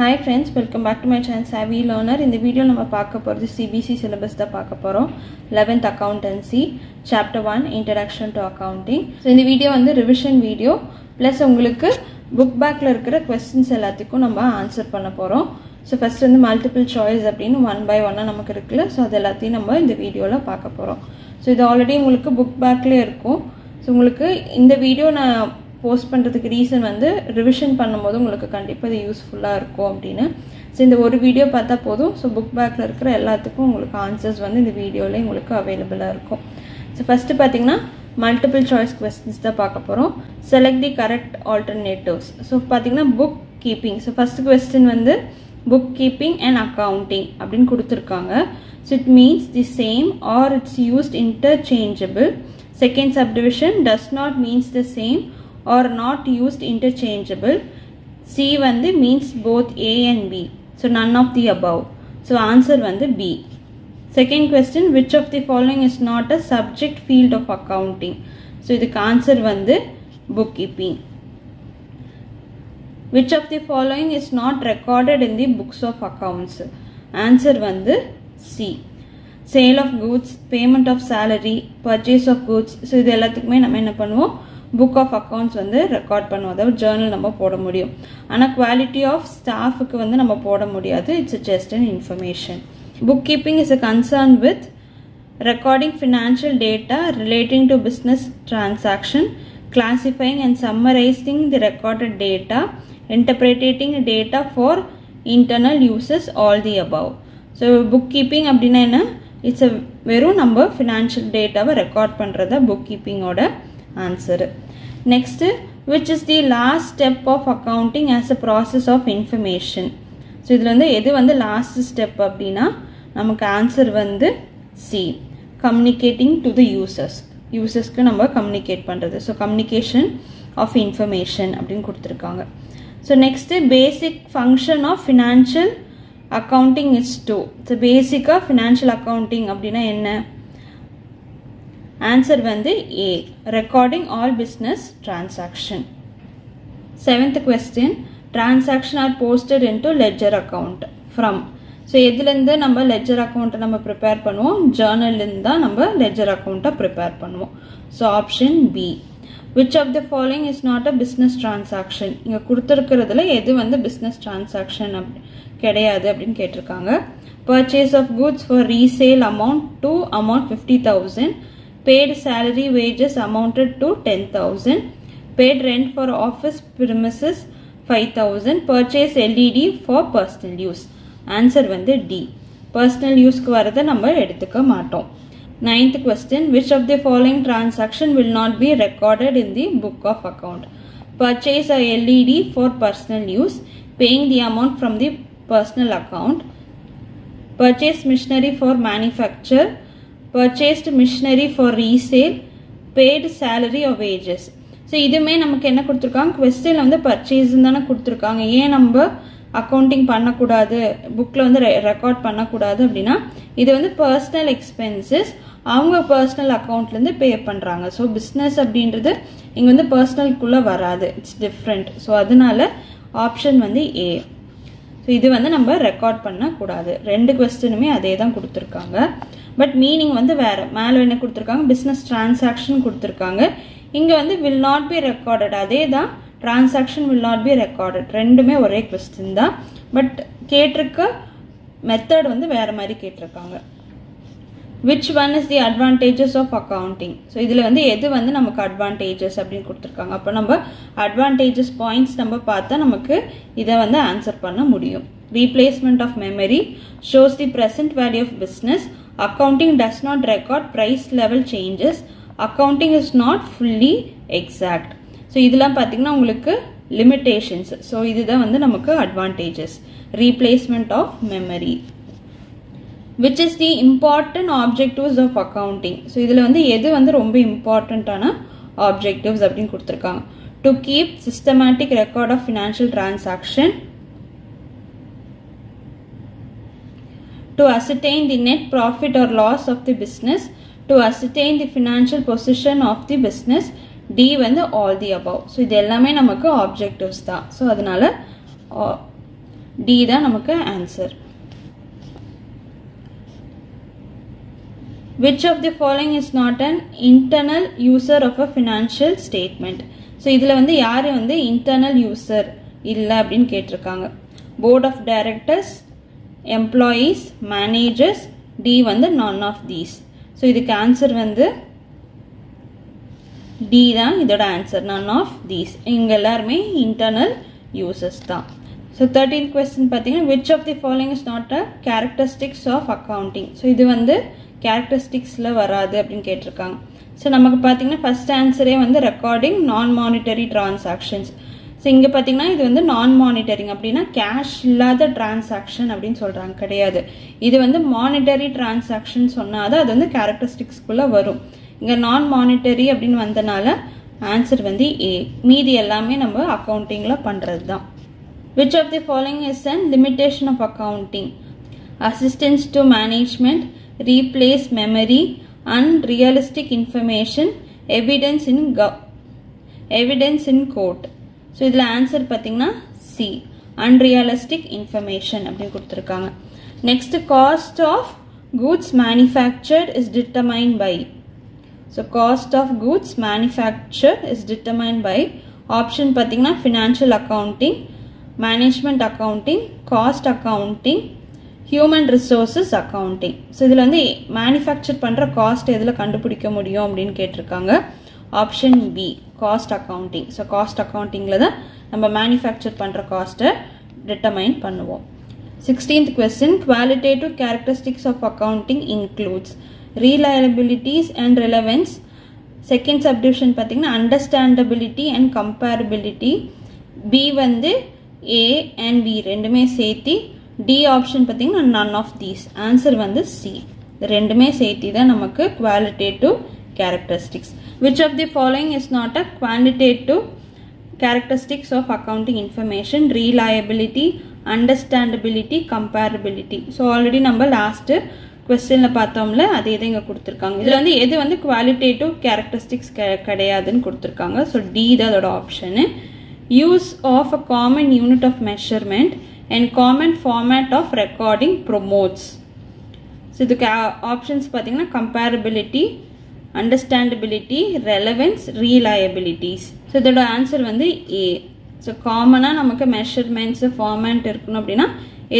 Hi friends, welcome back to my channel Savvy Learner. In this video, we will talk about the CBC syllabus. 11th Accountancy, Chapter 1, Introduction to Accounting. So, in this video, is a revision video. Plus, உங்களுக்கு book back இருக்கிற questions எல்லாத்துக்கும் நம்ம answer பண்ண போறோம். So, first வந்து multiple choice அப்படின்னு one by one நமக்கு இருக்குல்ல. So, அது எல்லாத்தையும் நம்ம இந்த வீடியோல பார்க்க போறோம். So, இது already உங்களுக்கு book backல இருக்கும். So, உங்களுக்கு இந்த வீடியோ நான் போஸ்ட் பண்ணுறதுக்கு ரீசன் வந்து ரிவிஷன் பண்ணும்போது உங்களுக்கு கண்டிப்பாக இது யூஸ்ஃபுல்லாக இருக்கும் அப்படின்னு. ஸோ இந்த ஒரு வீடியோ பார்த்தா போதும். ஸோ புக் பேக்கில் இருக்கிற எல்லாத்துக்கும் உங்களுக்கு ஆன்சர்ஸ் வந்து இந்த வீடியோவில் உங்களுக்கு அவைலபிளாக இருக்கும். ஸோ ஃபஸ்ட்டு பார்த்தீங்கன்னா மல்டிபிள் சாய்ஸ் கொஸ்டின்ஸ் தான் பார்க்க போகிறோம். Select the correct alternatives. So பார்த்தீங்கன்னா book keeping. So first question வந்து புக் கீப்பிங் அண்ட் அக்கௌண்டிங் அப்படின்னு கொடுத்துருக்காங்க. So it means the same or it's used interchangeable. Second subdivision does not means the same or not used interchangeable. C வந்து means both A and B. So none of the above. So answer வந்து B. Second question, which of the following is not a subject field of accounting? So இதுக்கு answer வந்து bookkeeping. Which of the following is not recorded in the books of accounts? Answer வந்து C. Sale of goods, payment of salary, purchase of goods. So இது எல்லாத்துக்குமே நம்ம என்ன பண்ணுவோம், book of accounts வந்து record பண்ணுவோம். அதாவது ஜேர்னல் நம்ம போட முடியும். ஆனால் குவாலிட்டி ஆஃப் ஸ்டாஃபுக்கு வந்து நம்ம போட முடியாது. It's just an information. Book keeping is a concern with recording financial data relating to business transaction, classifying and summarising the recorded data, interpreting data for internal uses, all the above. So book keeping அப்படின்னா என்ன? It's a வெறும் நம்ம financial டேட்டாவை record பண்ணுறதா book கீப்பிங்கோட answer. Next, which is the last step of accounting as a process of information? So இதுல வந்து எது வந்து last step அப்படின்னா நமக்கு answer வந்து C, communicating to the usersக்கு நம்ம communicate பண்றது. So communication of information அப்படின்னு கொடுத்திருக்காங்க. So next, basic function of financial accounting is to. So basic of financial accounting அப்படின்னா என்ன? Answer வந்து A, recording all business transaction. Seventh question, transaction are posted into ledger account from. So எதிலிருந்து நம்ம ledger account நம்ம prepare பண்ணுவோம்? journal இருந்தா நம்ம ledger account prepare பண்ணுவோம். So option B. Which of the following is not a business transaction? இங்க கொடுத்திருக்கிறதுல எது வந்து business transaction கிடையாது அப்படின்னு கேட்டிருக்காங்க. Purchase of goods for resale amount to amount 50,000. Paid salary wages amounted to 10,000. Paid rent for office premises 5,000. Purchase LED for personal use. Answer வந்து D. Personal use க்கு வரத நம்ம எடுத்துக்க மாட்டோம். Ninth question, which of the following transaction will not be recorded in the book of account? Purchase a LED for personal use, paying the amount from the personal account. Purchase machinery for manufacture, purchased machinery for resale, paid salary or wages. So இதுமே நமக்கு என்ன கொடுத்திருக்காங்க? क्वेश्चनல வந்து purchase தான கொடுத்திருக்காங்க. ஏன் நம்ம accounting பண்ணக்கூடாது, புக்ல வந்து ரெக்கார்ட் பண்ணக்கூடாது அப்படின்னா இது வந்து பர்சனல் எக்ஸ்பென்சஸ், அவங்க பர்சனல் அக்கவுண்ட்ல இருந்து பே பண்றாங்க. ஸோ பிஸ்னஸ் அப்படின்றது இங்க வந்து பர்சனல்குள்ள வராது. It's different. ஸோ அதனால ஆப்ஷன் வந்து ஏ. ஸோ இது வந்து நம்ம ரெக்கார்ட் பண்ணக்கூடாது. ரெண்டு கொஸ்டினுமே அதே தான் கொடுத்துருக்காங்க. பட் மீனிங் வந்து வேற. மேல என்ன கொடுத்துருக்காங்க? பிசினஸ் டிரான்சாக்ஷன் கொடுத்துருக்காங்க. இங்க வந்து வில் நாட் பி ரெக்கார்டட். அதே தான், transaction will not be recorded. ரெண்டுமே ஒரே கொஸ்டின் தான். பட் கேட்டிருக்க மெத்தட் வந்து வேற மாதிரி கேட்டிருக்காங்க. Which one is the advantages of accounting? So இதில் வந்து எது வந்து நமக்கு அட்வான்டேஜஸ் அப்படின்னு கொடுத்துருக்காங்க. அப்போ நம்ம அட்வான்டேஜஸ் பாயிண்ட்ஸ் நம்ம பார்த்தா நமக்கு இதை வந்து ஆன்சர் பண்ண முடியும். Replacement of memory shows the present value of business. Accounting does not record price level changes. Accounting is not fully exact. So இதெல்லாம் பார்த்தீங்கன்னா உங்களுக்கு லிமிட்டேஷன்ஸ். ஸோ இதுதான் வந்து நமக்கு advantages. Replacement of memory. Which is the important objectives of accounting? So இதில் வந்து எது வந்து ரொம்ப இம்பார்ட்டண்ட்டான ஆப்ஜெக்டிவ்ஸ் அப்படின்னு கொடுத்துருக்காங்க. To keep systematic record of financial transaction, to ascertain the net profit or loss of the business, to ascertain the financial position of the business. D வந்து all the above. So இது எல்லாமே நமக்கு objectives தான். So அதனால D தான் நமக்கு answer. Which of the following is not an internal user of a financial statement? So இதில் வந்து யார் வந்து internal user இல்லை அப்படின்னு கேட்டிருக்காங்க. Board of Directors, Employees, Managers, D வந்து none of these. So இதுக்கு ஆன்சர் வந்து D தான் இதோட ஆன்சர், none of these. இங்க எல்லாருமே internal users தான். So 13th question பார்த்தீங்கன்னா which of the following is not a characteristics of accounting? So இது வந்து characteristicsல வராது அப்படின்னு கேட்டிருக்காங்க. ஸோ நமக்கு பார்த்தீங்கன்னா ஃபர்ஸ்ட் ஆன்சரே வந்து ரெக்கார்டிங் நான் மானிட்டரி டிரான்சாக்ஷன்ஸ். ஸோ இங்கே பார்த்தீங்கன்னா இது வந்து நான் மானிட்டரிங் அப்படின்னா கேஷ் இல்லாத டிரான்சாக்ஷன் அப்படின்னு சொல்கிறாங்க, கிடையாது. இது வந்து மானிட்டரி டிரான்சாக்ஷன் சொன்னால் அது வந்து கேரக்டரிஸ்டிக்ஸ்குள்ளே வரும். இங்கே நான் மானிட்டரி அப்படின்னு வந்தனால ஆன்சர் வந்து ஏ. மீதி எல்லாமே நம்ம அக்கௌண்டிங்கில் பண்ணுறது தான். Which of the following is an limitation of accounting? Assistance to management, replace memory, unrealistic information, evidence in court. So இதில் ஆன்சர் பார்த்தீங்கன்னா சி, unrealistic information அப்படின்னு கொடுத்துருக்காங்க. Next, cost of goods manufactured is determined by. So cost of goods manufactured is determined by option பார்த்தீங்கன்னா financial accounting, management accounting, cost accounting, human resources accounting. So இதில் வந்து manufacture பண்ணுற cost எதில் கண்டுபிடிக்க முடியும் அப்படின்னு கேட்டிருக்காங்க. Option B, cost accounting. So cost அக்கௌண்டிங்கில் தான் நம்ம மேனுஃபேக்சர் பண்ணுற காஸ்ட்டை டிட்டர்மைன் பண்ணுவோம். 16th question, qualitative characteristics of accounting includes reliabilities and relevance. Second subdivision பார்த்தீங்கன்னா understandability and comparability. பி வந்து A and B ரெண்டுமே சேர்த்தி. D ஆப்ஷன் பார்த்தீங்கன்னா none of these. ஆன்சர் வந்து C, ரெண்டுமே சேர்த்தி தான் நமக்கு qualitative characteristics. Which of the following is not a quantitative characteristics of accounting information? Reliability, understandability, comparability. So already நம்ம லாஸ்ட் கொஸ்டின்ல பார்த்தோம்ல அதே தான் இங்கே கொடுத்துருக்காங்க. இதில் வந்து எது வந்து குவாலிட்டேட்டிவ் கேரக்டரிஸ்டிக்ஸ் கிடையாதுன்னு கொடுத்துருக்காங்க. ஸோ டி தான் அதோட option. Use of a common unit of measurement and common format of recording promotes. So இதுக்கு ஆப்ஷன்ஸ் பார்த்தீங்கன்னா comparability, understandability, relevance, reliabilities. So இதோட ஆன்சர் வந்து A. ஸோ காமனாக நமக்கு மெஷர்மெண்ட்ஸ் ஃபார்மேட் இருக்கணும் அப்படின்னா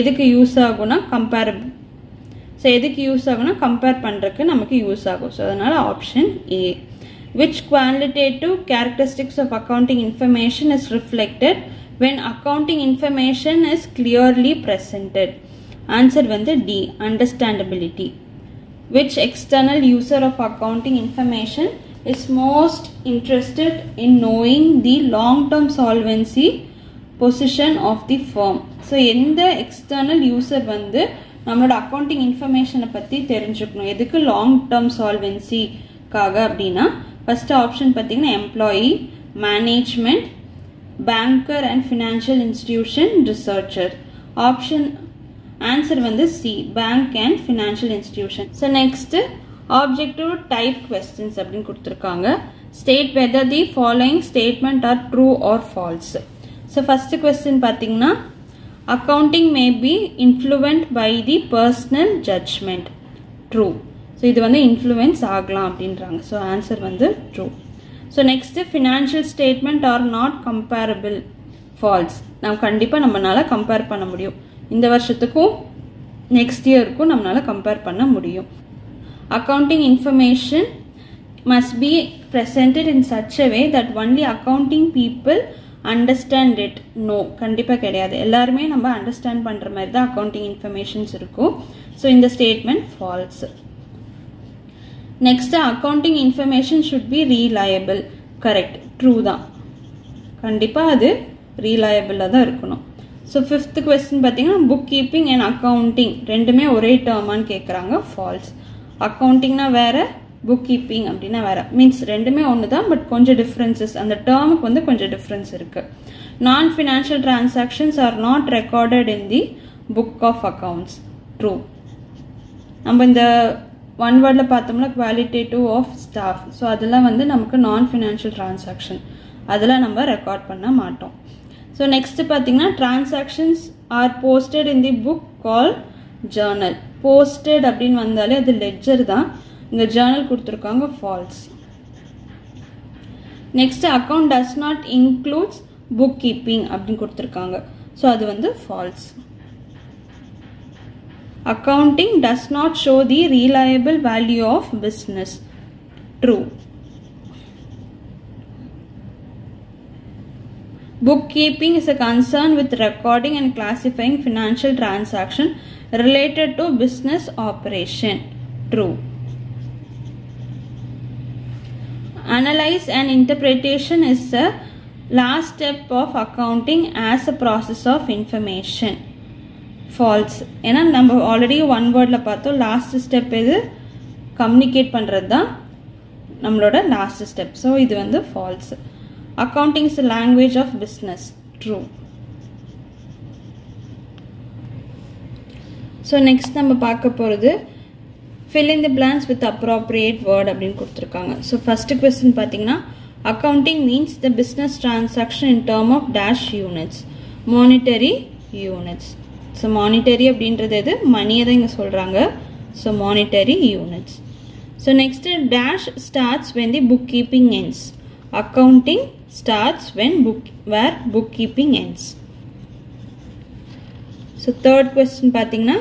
எதுக்கு யூஸ் ஆகும்னா ஸோ எதுக்கு யூஸ் ஆகும்னா கம்பேர் பண்ணுறதுக்கு நமக்கு யூஸ் ஆகும். ஸோ அதனால் option A. Which qualitative characteristics of accounting information is reflected when accounting information is clearly presented? Answer வந்து D, understandability. Which external user of accounting information is most interested in knowing the long-term solvency position of the firm? So எந்த external user வந்து நம்மளோட accounting information பற்றி தெரிஞ்சுக்கணும், எதுக்கு long term solvency காக அப்படின்னா first option பார்த்தீங்கன்னா employee, management, banker and financial institution, researcher. Option answer வந்து C, bank and financial institution. So next objective type questions அப்படின்னு கொடுத்துருக்காங்க. State whether the following statement are true or false. So first question பார்த்தீங்கன்னா accounting may be influenced by the personal judgment. True. So இது வந்து influence ஆகலாம் அப்படின்றாங்க. So answer வந்து true. So next, financial statement are not comparable. False. நாம் கண்டிப்பாக நம்மளால compare பண்ண முடியும். இந்த வருஷத்துக்கும் நெக்ஸ்ட் இயருக்கும் நம்மளால கம்பேர் பண்ண முடியும். Accounting information must be presented in such a way that only accounting people understand it. No, கண்டிப்பாக கிடையாது. எல்லாருமே நம்ம அண்டர்ஸ்டாண்ட் பண்ணுற மாதிரி தான் accounting informations இருக்கும். ஸோ இந்த statement falls. Next, accounting information should be reliable. Correct. True தான். கண்டிப்பாக அது reliable தான் இருக்கணும். So fifth question பார்த்தீங்கன்னா book keeping and accounting ரெண்டுமே ஒரே டேர்மான்னு கேட்குறாங்க. False. அக்கௌண்டிங்னா வேற, புக் கீப்பிங் அப்படின்னா வேற. மீன்ஸ் ரெண்டுமே ஒன்று தான், பட் கொஞ்சம் டிஃப்ரென்சஸ், அந்த டேர்முக்கு வந்து கொஞ்சம் டிஃப்ரென்ஸ் இருக்கு. Non financial transactions are not recorded in the book of accounts. True. நம்ம இந்த ஒன் வேர்டில் பார்த்தோம்னா குவாலிட்டேட்டிவ் ஆஃப் ஸ்டாஃப், ஸோ அதெல்லாம் வந்து நமக்கு நான் ஃபினான்ஷியல் டிரான்சாக்ஷன், அதெல்லாம் நம்ம ரெக்கார்ட் பண்ண மாட்டோம். ஸோ நெக்ஸ்ட் பார்த்தீங்கன்னா transactions are posted in the book called journal. Posted அப்படின்னு வந்தாலே அது ledger தான். இங்க journal கொடுத்திருக்காங்க false. Next, account does not includes bookkeeping அப்படின்னு கொடுத்திருக்காங்க. So அது வந்து false. Accounting does not show the reliable value of business. True. Bookkeeping is a concern with recording and classifying financial transaction related to business operation. True. Analyze and interpretation is the last step of accounting as a process of information. False. ஏன்னா நம்ம already one வேர்டில் பார்த்தோம் last step இது communicate பண்ணுறது தான் நம்மளோட last step. So இது வந்து falls. Accounting is the language of business. True. So next நம்ம பார்க்க போகிறது fill in the blanks with appropriate word அப்படின்னு கொடுத்துருக்காங்க. So first question பார்த்தீங்கன்னா accounting means the business transaction in term of dash units. Monetary units. So monetary அப்படின்றது எது மணியை தான் இங்கே சொல்கிறாங்க. So monetary units. So next dash starts when the bookkeeping ends. Accounting starts when where bookkeeping ends. So third question பார்த்தீங்கன்னா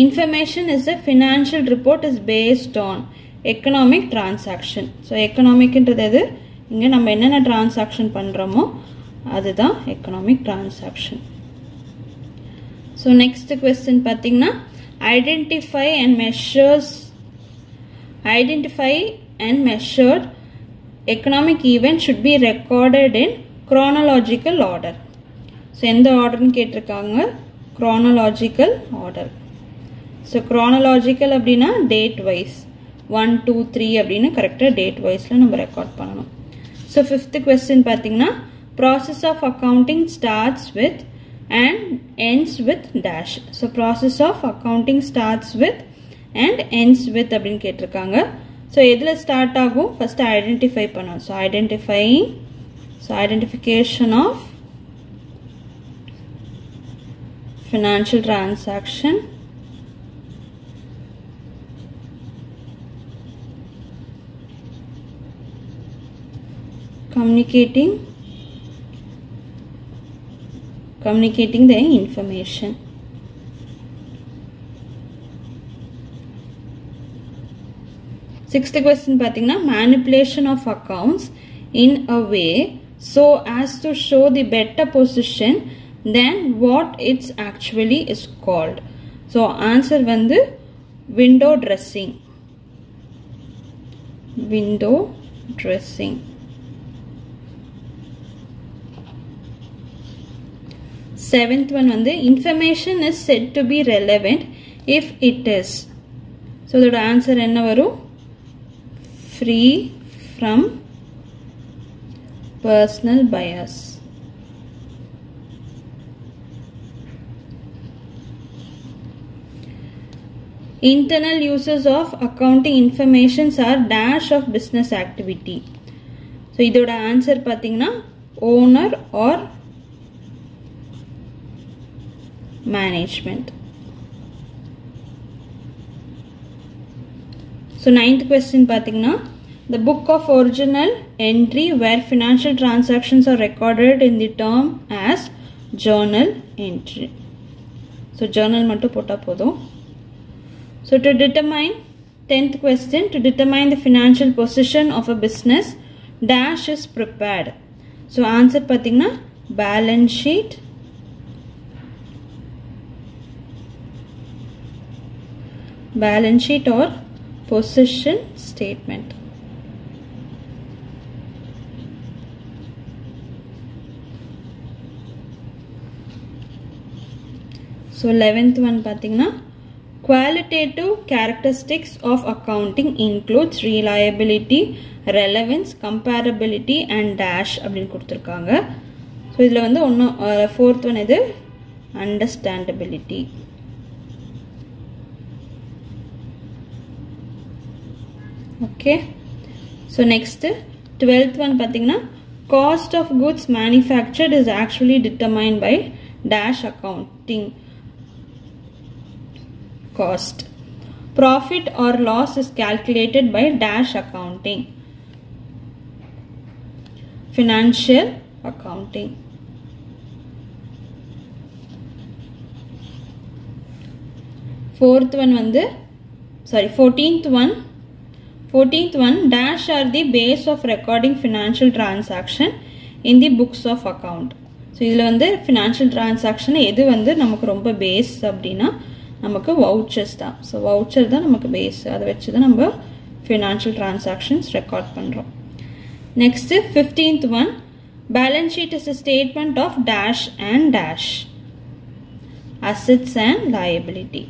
information is a financial report is based on economic transaction. So economic ன்றது எது இங்கே நம்ம என்னென்ன transaction பண்ணுறோமோ அதுதான் economic transaction. So next question பார்த்தீங்கன்னா identify and measured economic event should be recorded in chronological order. So எந்த ஆர்டர்னு கேட்டிருக்காங்க chronological order. So chronological அப்படின்னா date wise 1 2 3 அப்படின்னு கரெக்டாக date wiseல நம்ம ரெக்கார்ட் பண்ணணும். So fifth question பார்த்தீங்கன்னா process of accounting starts with and ends with dash. So process of accounting starts with and ends with அப்படின்னு கேட்டிருக்காங்க. So எதில் ஸ்டார்ட் ஆகும் ஃபர்ஸ்ட் ஐடென்டிஃபை பண்ணணும். So identification of financial transaction, communicating the information. Sixth question பார்த்தீங்கன்னா manipulation of accounts in a way so as to show the better position than what it's actually is called. So answer வந்து window dressing. Seventh one வந்து information is said to be relevant if it is. So the answer என்ன வரும் free from personal bias. Internal uses of accounting informations are dash of business activity. So இதோட answer பார்த்தீங்கன்னா owner or management. So ninth question பார்த்தீங்கன்னா the book of original entry where financial transactions are recorded in the term as journal entry. So journal மட்டும் போட்டா போதும். So to determine 10th question, to determine the financial position of a business, dash is prepared. So answer பார்த்தீங்கன்னா balance sheet or position statement. So 11th one பார்த்தீங்கன்னா qualitative characteristics of accounting includes reliability, relevance, comparability and dash அப்படின்னு கொடுத்திருக்காங்க. So இதில் வந்து fourth one இது understandability. Okay. So next 12th one பார்த்தீங்கன்னா cost of goods manufactured is actually determined by dash account. accounting cost. Profit or loss is calculated by dash accounting. Financial accounting. Fourth one வந்து 14th one dash are the base of recording financial transaction in the books of account. So இதில் வந்து financial transaction எது வந்து நமக்கு ரொம்ப base அப்படின்னா நமக்கு vouchers தான். So voucher தான் நமக்கு base. அதை வச்சு தான் நம்ம financial transactions record பண்ணுறோம். Next 15th one, balance sheet is a statement of dash and dash, assets and liability.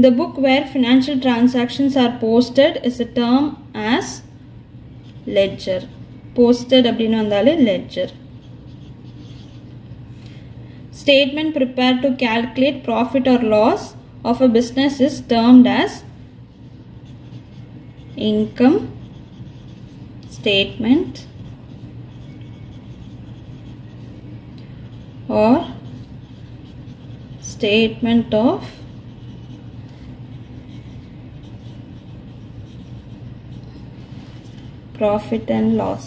The book where financial transactions are posted is a term as ledger. Posted அப்படினு வந்தாலே ledger. Statement prepared to calculate profit or loss of a business is termed as income statement or statement of profit and loss.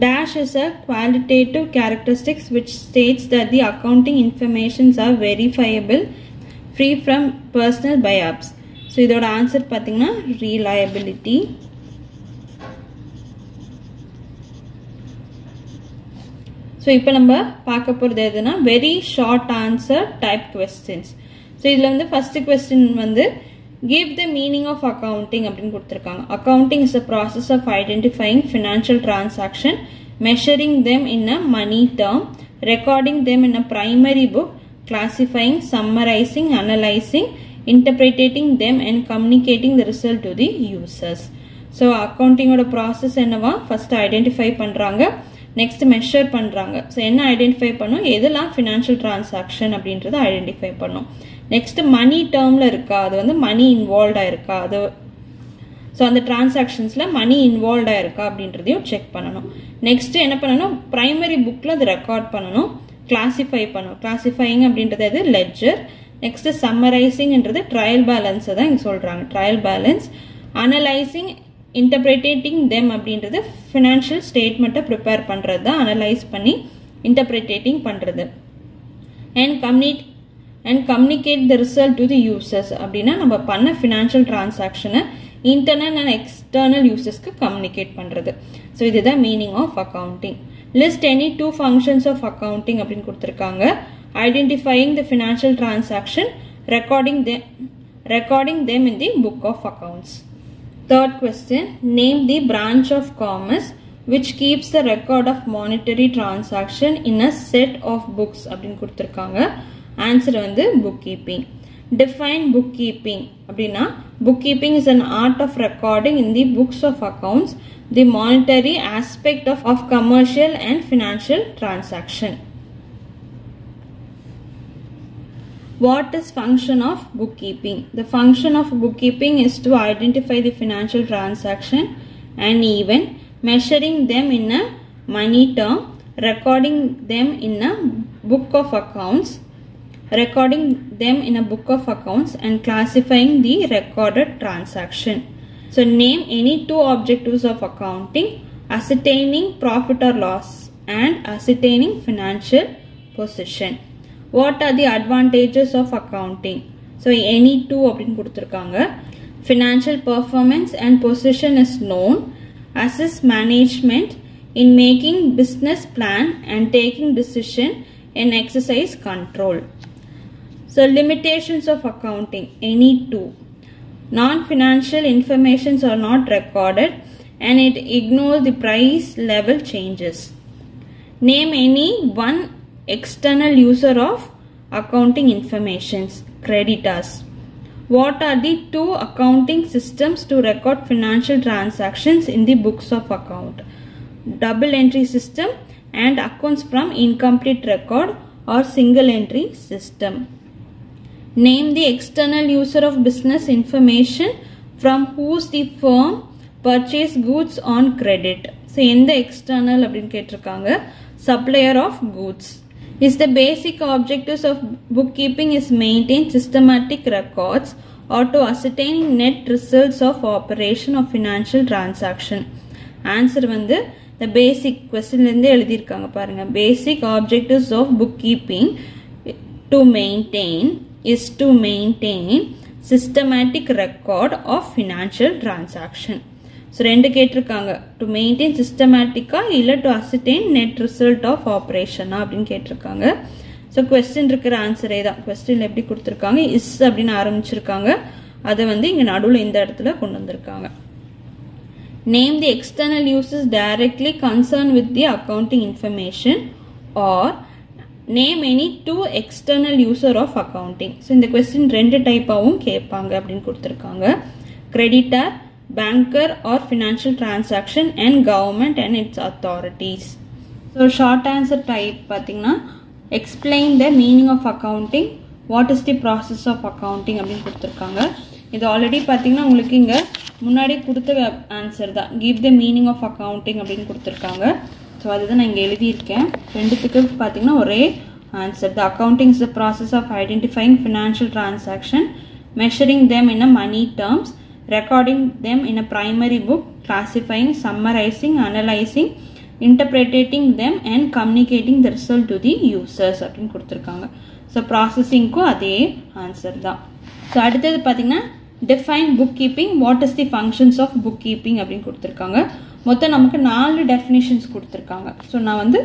Dash is a qualitative characteristics which states that the accounting informations are verifiable, free from personal bias. So இதோட answer பார்த்தீங்கன்னா reliability. So இப்போ நம்ம பார்க்க போகிறது எதுனா very short answer type questions. So இதில் வந்து first question வந்து give the meaning of accounting அப்படின்னு கொடுத்திருக்காங்க. Accounting is a process of identifying financial transaction, measuring them in a money term, recording them in a primary book, classifying, summarizing, analyzing, interpreting them and communicating the result to the users. So accounting ஓட process என்னவா first identify பண்றாங்க, next measure பண்றாங்க. So என்ன identify பண்ணும், எதெல்லாம் financial transaction அப்படின்றத identify பண்ணும். Next money termல இருக்கா, அது வந்து money involved ஆயிருக்கா, அது ஸோ அந்த டிரான்சாக்ஷன்ஸில் மணி இன்வால்வ் ஆயிருக்கா அப்படின்றதையும் செக் பண்ணணும். நெக்ஸ்ட் என்ன பண்ணணும், ப்ரைமரி புக்கில் அது ரெக்கார்ட் பண்ணணும், கிளாசிஃபை பண்ணணும். கிளாசிஃபையிங் அப்படின்றது அது லெட்ஜர். நெக்ஸ்ட் சம்மரைசிங்ன்றது ட்ரையல் பேலன்ஸை தான் இங்கே சொல்கிறாங்க, trial balance. Analysing, interpreting them அப்படின்றது ஃபினான்ஷியல் ஸ்டேட்மெண்ட்டை ப்ரிப்பேர் பண்ணுறது தான் அனலைஸ் பண்ணி இன்டர்பிரேட்டிங் பண்ணுறது. And communicate the result to the users அப்படின்னா நம்ம பண்ண ஃபினான்ஷியல் டிரான்சாக்ஷனை இன்டர்னல் அண்ட் எக்ஸ்டர்னல் யூசர்ஸ்க்கு கம்யூனிகேட் பண்ணுறது. ஸோ இதுதான் meaning of accounting. List any 2 functions of accounting அப்படின்னு கொடுத்துருக்காங்க. Identifying the financial transaction, recording them in the book of accounts. Third question, name the branch of commerce which keeps the record of monetary transaction in a set of books அப்படின்னு கொடுத்துருக்காங்க. Answer வந்து bookkeeping. Define bookkeeping அப்படின்னா bookkeeping is an art of recording in the books of accounts the monetary aspect of commercial and financial transaction. What is function of bookkeeping? The function of bookkeeping is to identify the financial transaction and event, measuring them in a money term, recording them in a book of accounts, and classifying the recorded transaction. So name any 2 objectives of accounting, ascertaining profit or loss and ascertaining financial position. What are the advantages of accounting? So any 2 அப்படின்னு கொடுத்திருக்காங்க. Financial performance and position is known. Assist management in making business plan and taking decision and exercise control. So limitations of accounting, any 2. Non-financial informations are not recorded and it ignores the price level changes. Name any 1 external user of accounting informations, creditors. What are the 2 accounting systems to record financial transactions in the books of account? Double entry system and accounts from incomplete record or single entry system. Name the external user of business information from whose the firm purchase goods on credit. So in the external அப்படினு கேட்டிருக்காங்க, supplier of goods. Is the basic objectives of bookkeeping is maintain systematic records or to ascertain net results of operation of financial transaction. Answer வந்து the basic question இருந்தே எழுதியிருக்காங்க பாருங்க. Basic objectives of bookkeeping is to maintain systematic record of financial transaction. So ரெண்டு கேட்டிருக்காங்க, to maintain systematic இல்ல to ascertain net result of operation அப்படின்னு கேட்டிருக்காங்க. So question இருக்கிற ஆன்சரே தான். questionல எப்படி கொடுத்திருக்காங்க, is அப்படின்னு ஆரம்பிச்சிருக்காங்க, அதை வந்து இங்க நடுவுல இந்த இடத்துல கொண்டு வந்திருக்காங்க. Name the external users directly concerned with the accounting information or name any two external user of accounting. So இந்த question ரெண்டு டைப்பாவும் கேட்பாங்க அப்படின்னு கொடுத்திருக்காங்க. creditor, banker or financial transaction and government and its authorities. So short answer type பாத்தீங்கன்னா explain the meaning of accounting, what is the process of accounting அப்படின்னு கொடுத்திருக்காங்க. இது already பாத்தீங்கன்னா உங்களுக்கு இங்க முன்னாடி கொடுத்த ஆன்சர் தான், give the meaning of accounting அப்படின்னு கொடுத்திருக்காங்க. ஸோ அதுதான் நான் இங்கே எழுதியிருக்கேன். ரெண்டுத்துக்கு பார்த்தீங்கன்னா ஒரே answer. The accounting is the process of identifying financial transaction, measuring them in a money terms, recording them in a primary book, classifying, summarizing, analyzing, interpreting them and communicating the result to the users அப்படின்னு கொடுத்துருக்காங்க. So ப்ராசஸிங்க்கும் அதே answer தான். So அடுத்தது பார்த்தீங்கன்னா define bookkeeping, what is the functions of bookkeeping அப்படின்னு கொடுத்துருக்காங்க. மொத்தம் நமக்கு 4 definitions கொடுத்துருக்காங்க. ஸோ நான் வந்து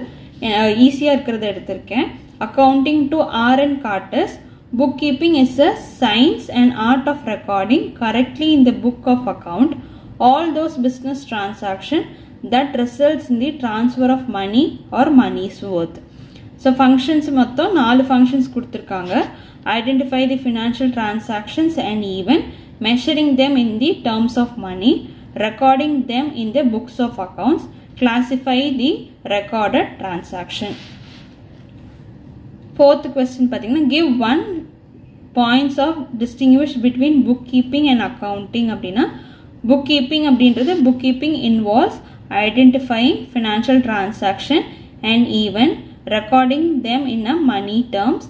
ஈஸியாக இருக்கிறத எடுத்திருக்கேன். Accounting to R.N. Cartus, bookkeeping is a science and art of recording correctly in the book of account all those business transactions that results in the transfer of money or money's worth. So functions மொத்தம் 4 functions கொடுத்துருக்காங்க. Identify the financial transactions and even measuring them in the terms of money, recording them in the books of accounts, classify the recorded transaction. Fourth question பார்த்தீங்கன்னா give one points of distinguish between bookkeeping and accounting அப்படின்னா bookkeeping அப்படின்றது bookkeeping involves identifying financial transaction and even recording them in a money terms,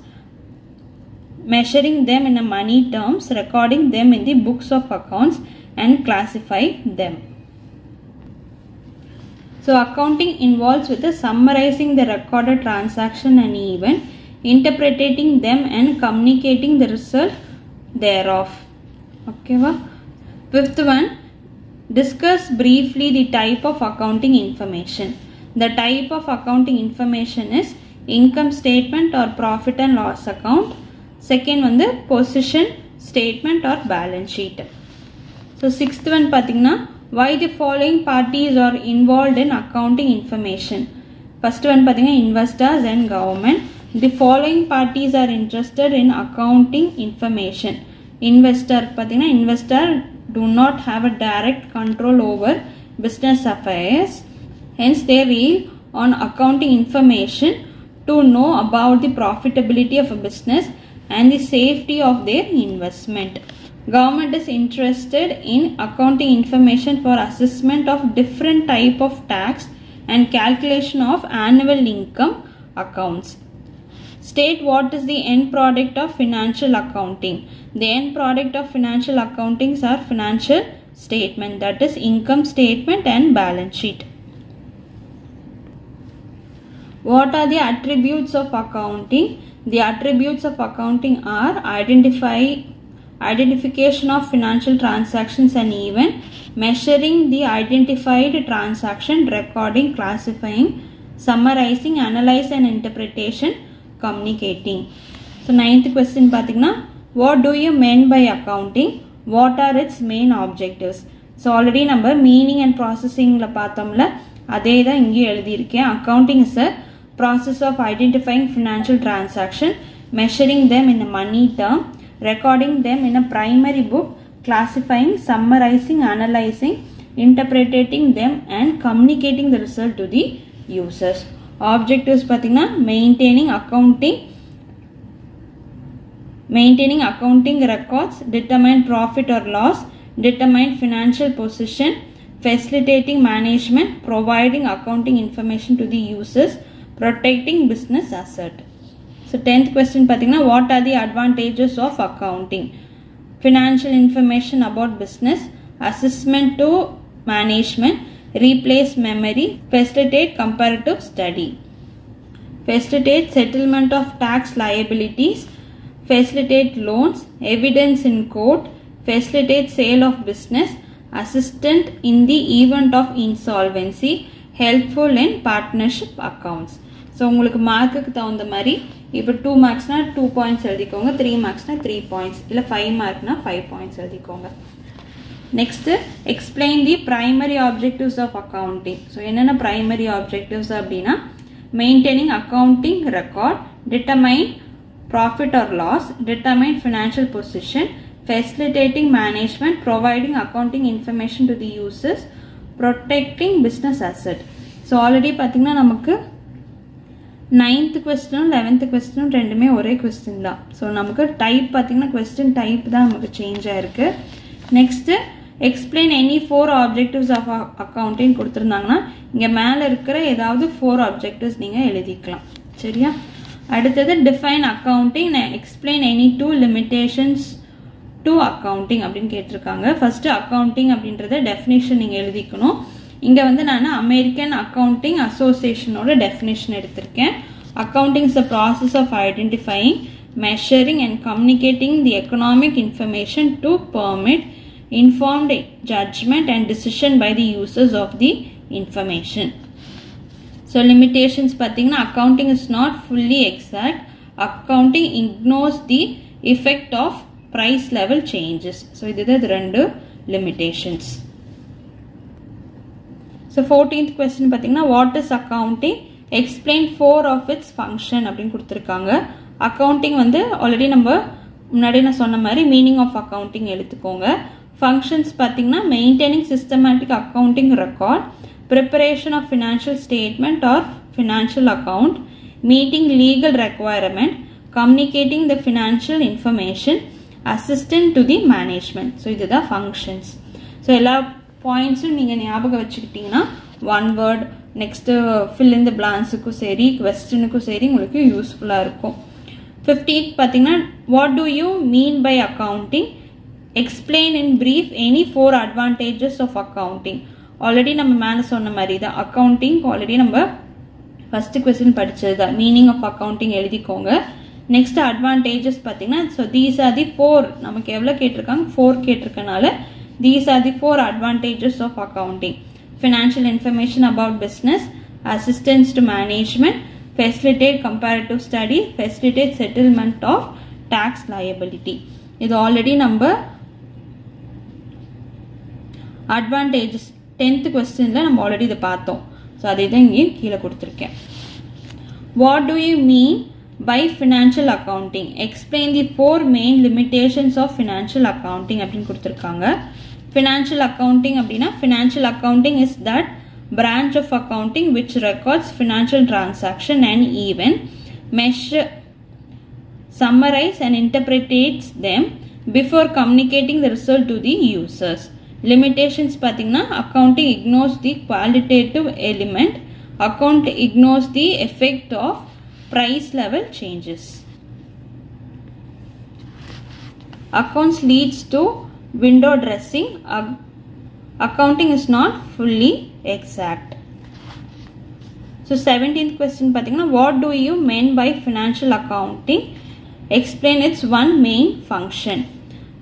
measuring them in a money terms, recording them in the books of accounts and classify them. So accounting involves with the summarizing the recorded transaction and even interpreting them and communicating the result thereof. Okay va? Fifth one, discuss briefly the type of accounting information. The type of accounting information is income statement or profit and loss account. Second one the position statement or balance sheet. So sixth one பார்த்தீங்கன்னா why the following parties are involved in accounting information. First one பார்த்தீங்கன்னா investors and government. The following parties are interested in accounting information. Investor பார்த்தீங்கன்னா investor do not have a direct control over business affairs. Hence they rely on accounting information to know about the profitability of a business and the safety of their investment. Government is interested in accounting information for assessment of different type of tax and calculation of annual income accounts. State what is the end product of financial accounting. The end product of financial accountings are financial statement, that is income statement and balance sheet. What are the attributes of accounting? The attributes of accounting are identification of financial transactions and even measuring the identified transaction, recording, classifying, summarizing, analyze and interpretation, communicating. So ninth question பார்த்தீங்கன்னா what do you mean by accounting? What are its main objectives? So already நம்ம meaning and processingல பார்த்தோம்ல, அதே தான் இங்கே எழுதியிருக்கேன். Accounting is a process of identifying financial transaction, measuring them in a money term, recording them in a primary book, classifying, summarizing, analyzing, interpreting them and communicating the result to the users. objectives பார்த்தீங்கன்னா maintaining accounting records, determine profit or loss, determine financial position, facilitating management, providing accounting information to the users, protecting business asset. So 10th question பார்த்தீங்கன்னா what are the advantages of accounting? Financial information about business, assessment to management, replace memory, facilitate comparative study, facilitate settlement of tax liabilities, facilitate loans, evidence in court, facilitate sale of business, assistant in the event of insolvency, helpful in partnership accounts. So உங்களுக்கு மார்க்குக்கு தகுந்த மாதிரி இப்போ 2 மார்க்ஸ்னா 2 points எழுதிக்கோங்க, 3 மார்க்ஸ்னா 3 points, இல்லை 5 மார்க்னா 5 points எழுதிக்கோங்க. Next explain the primary objectives of accounting. So என்னென்ன பிரைமரி ஆப்ஜெக்டிவ்ஸ் அப்படின்னா maintaining accounting record, determine profit or loss, determine financial position, facilitating management, providing accounting information to the users, protecting business asset. So already பார்த்தீங்கன்னா நமக்கு 9th question 11th question ரெண்டுமே ஒரே question தான். So நமக்கு type பார்த்தீங்கன்னா question type தான் நமக்கு change ஆயிருக்கு. Next explain any 4 objectives of accounting கொடுத்துருந்தாங்கன்னா இங்கே மேலே இருக்கிற ஏதாவது 4 ஆப்ஜெக்டிவ்ஸ் நீங்கள் எழுதிக்கலாம். சரியா? அடுத்தது define accounting, explain any 2 limitations to accounting அப்படின்னு கேட்டிருக்காங்க. ஃபர்ஸ்ட் அக்கௌண்டிங் அப்படின்றத டெஃபினேஷன் நீங்கள் எழுதிக்கணும். இங்கே வந்து நான் அமெரிக்கன் அக்கௌண்டிங் அசோசியேஷனோட டெஃபினேஷன் எடுத்திருக்கேன். Accounting is a process of identifying, measuring and communicating the economic information to permit informed judgment and decision by the users of the information. So limitations பார்த்தீங்கன்னா accounting is not fully exact. Accounting ignores the effect of price level changes. So இது ரெண்டு limitations. So 14th question பார்த்தீங்கன்னா what is accounting? Explain 4 of its function அப்படின்னு கொடுத்துருக்காங்க. Accounting வந்து already நம்ம முன்னாடி நான் சொன்ன மாதிரி மீனிங் ஆஃப் அக்கௌண்டிங் எடுத்துக்கோங்க. ஃபங்க்ஷன்ஸ் பார்த்தீங்கன்னா maintaining systematic accounting record, preparation of financial statement or financial account, meeting legal requirement, communicating the financial information, assistant to the management. So இதுதான் ஃபங்க்ஷன்ஸ். ஸோ எல்லா பாயிண்ட்ஸும் நீங்கள் ஞாபகம் வச்சுக்கிட்டிங்கன்னா one word next fill in the பிளான்ஸுக்கும் சரி கொஸ்டினுக்கும் சரி உங்களுக்கு யூஸ்ஃபுல்லாக இருக்கும். 15th பார்த்தீங்கன்னா what do you mean by accounting? Explain in brief any 4 advantages of accounting. Already நம்ம மேலே சொன்ன மாதிரி தான் அக்கௌண்டிங் ஆல்ரெடி நம்ம ஃபஸ்ட்டு கொஸ்டின் படித்தது தான். மீனிங் ஆஃப் அக்கௌண்டிங் எழுதிக்கோங்க. நெக்ஸ்ட் அட்வான்டேஜஸ் பார்த்தீங்கன்னா ஸோ தீஸ் ஆர் தி 4 நமக்கு எவ்வளோ கேட்டிருக்காங்க 4 கேட்டிருக்கனால these are the 4 advantages of accounting. Financial information about business, assistance to management, facilitate comparative study, facilitate settlement of tax liability. இது already நம்ம advantages 10th questionல நம்ம already இதை பார்த்தோம். ஸோ அதை தான் இங்கே கீழே கொடுத்துருக்கேன். What do you mean by financial accounting? Explain the 4 main limitations of financial accounting அப்படின்னு கொடுத்துருக்காங்க. Financial accounting அப்படின்னா financial accounting is that branch of accounting which records financial transaction and event, measure, summarize and interprets them before communicating the result to the users. Limitations பார்த்தீங்கன்னா accounting ignores the qualitative element, account ignores the effect of price level changes. Accounts leads to window dressing. Accounting is not fully exact. So 17th question பார்த்தீங்கன்னா what do you mean by financial accounting? Explain its one main function.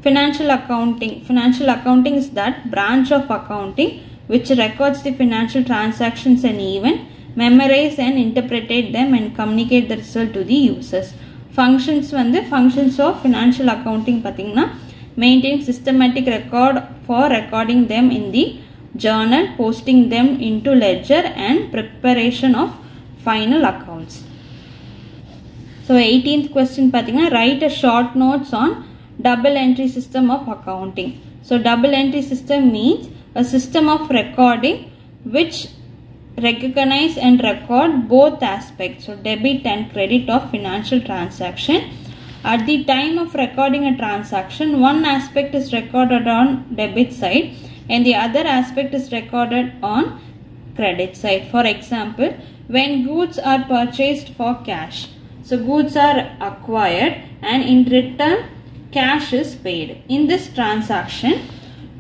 Financial accounting is that branch of accounting which records the financial transactions and event, memorize and interpret them and communicate the result to the users. Functions வந்து functions of financial accounting பார்த்தீங்கன்னா maintain systematic record for recording them in the journal, posting them into ledger and preparation of final accounts. So 18th question பார்த்தீங்கன்னா write a short notes on double entry system of accounting. So double entry system means a system of recording which recognize and record both aspects, so debit and credit of financial transaction. At the time of recording a transaction, one aspect is recorded on debit side and the other aspect is recorded on credit side. For example, when goods are purchased for cash, so goods are acquired and in return cash is paid. In this transaction,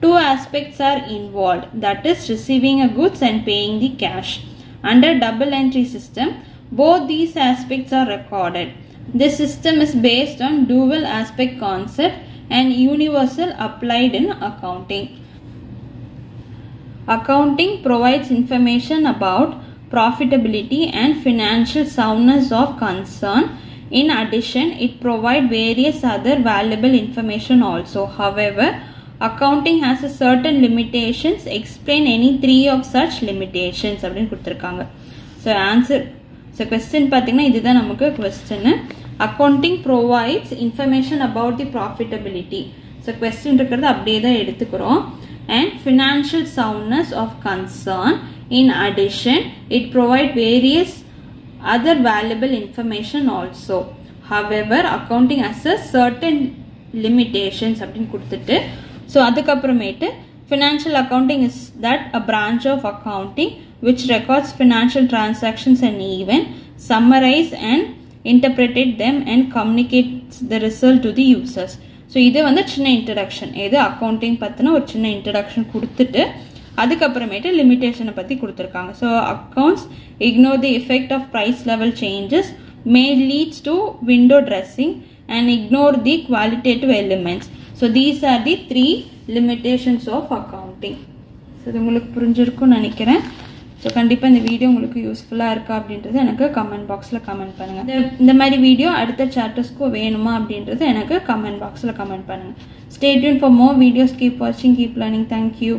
two aspects are involved, that is receiving a goods and paying the cash. Under double entry system, both these aspects are recorded. This system is based on dual aspect concept and universal applied in accounting. Accounting provides information about profitability and financial soundness of concern. In addition, it provides various other valuable information also. However, accounting has a certain limitations. Explain any three of such limitations அப்படினு கொடுத்திருக்காங்க. So answer, so question பாத்தீங்கன்னா இதுதான் நமக்கு question. Accounting provides information about the profitability. So question இருக்கிறது அப்படியே தான் எடுத்துக்கிறோம். And financial soundness of concern. In addition, it provides various other valuable information also. However, accounting has a certain limitations அப்படினு கொடுத்துட்டு, so அதுக்கப்புறமேட்டு financial accounting is that a branch of accounting which records financial transactions and events, summarize and interpreted them and communicates the result to the users. So இது வந்து சின்ன introduction, இது accounting பத்தின ஒரு சின்ன introduction கொடுத்துட்டு அதுக்கப்புறமேட்டு லிமிட்டேஷனை பற்றி கொடுத்துருக்காங்க. So accounts ignore the effect of price level changes may leads to window dressing and ignore the qualitative elements. So these are the 3 limitations of accounting. So இது உங்களுக்கு புரிஞ்சிருக்கும்னு நினைக்கிறேன். ஸோ கண்டிப்பாக இந்த வீடியோ உங்களுக்கு யூஸ்ஃபுல்லாக இருக்கா அப்படின்றது எனக்கு கமெண்ட் பாக்ஸில் கமெண்ட் பண்ணுங்கள். இந்த மாதிரி வீடியோ அடுத்த சாப்டர்ஸ்க்கு வேணுமா அப்படின்றது எனக்கு கமெண்ட் பாக்ஸில் கமெண்ட் பண்ணுங்கள். Stay tuned for more videos. Keep watching, keep learning. Thank you.